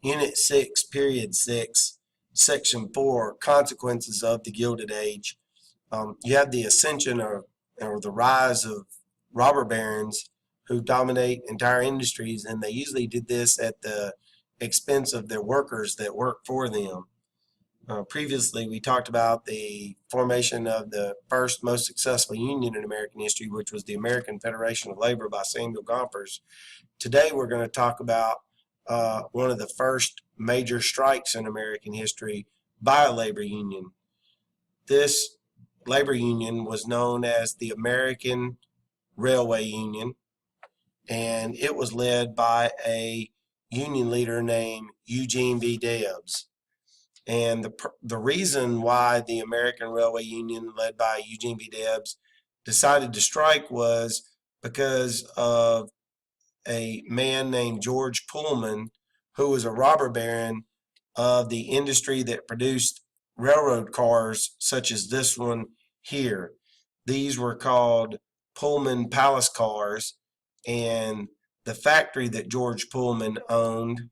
Unit 6, Period 6, Section 4, Consequences of the Gilded Age. You have the ascension or the rise of robber barons who dominate entire industries, and they usually did this at the expense of their workers that work for them. Previously, we talked about the formation of the first most successful union in American history, which was the American Federation of Labor by Samuel Gompers. Today, we're going to talk about one of the first major strikes in American history by a labor union. This labor union was known as the American Railway Union, and it was led by a union leader named Eugene V. Debs. And the reason why the American Railway Union, led by Eugene V. Debs, decided to strike was because of a man named George Pullman, who was a robber baron of the industry that produced railroad cars such as this one here. These were called Pullman Palace cars, and the factory that George Pullman owned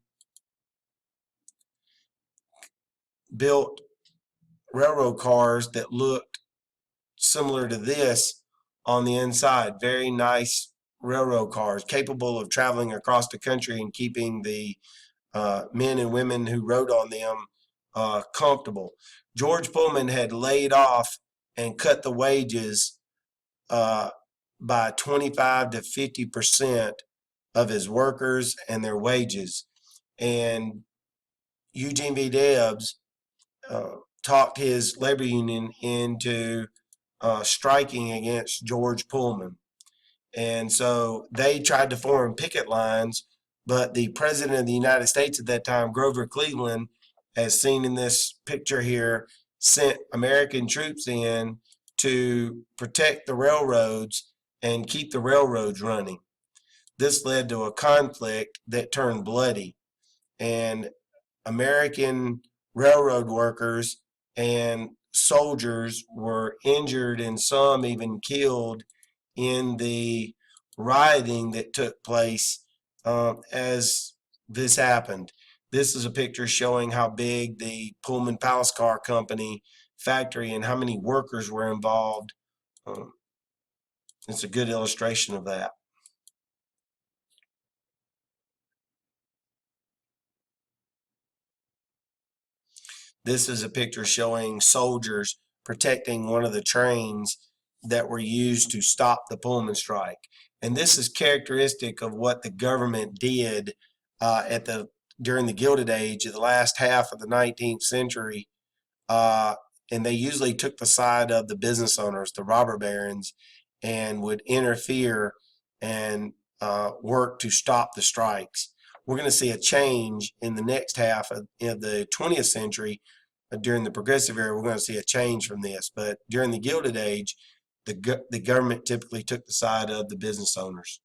built railroad cars that looked similar to this on the inside. Very nice railroad cars capable of traveling across the country and keeping the men and women who rode on them comfortable. George Pullman had laid off and cut the wages by 25 to 50% of his workers and their wages. And Eugene V. Debs talked his labor union into striking against George Pullman. And so they tried to form picket lines, but the president of the United States at that time, Grover Cleveland, as seen in this picture here, sent American troops in to protect the railroads and keep the railroads running. This led to a conflict that turned bloody, and American railroad workers and soldiers were injured and some even killed in the rioting that took place as this happened. This is a picture showing how big the Pullman Palace Car Company factory and how many workers were involved. It's a good illustration of that. This is a picture showing soldiers protecting one of the trains that were used to stop the Pullman strike. And this is characteristic of what the government did during the Gilded Age of the last half of the 19th century. And they usually took the side of the business owners, the robber barons, and would interfere and work to stop the strikes. We're going to see a change in the next half of the 20th century. During the Progressive era, we're going to see a change from this. But during the Gilded Age, the government typically took the side of the business owners.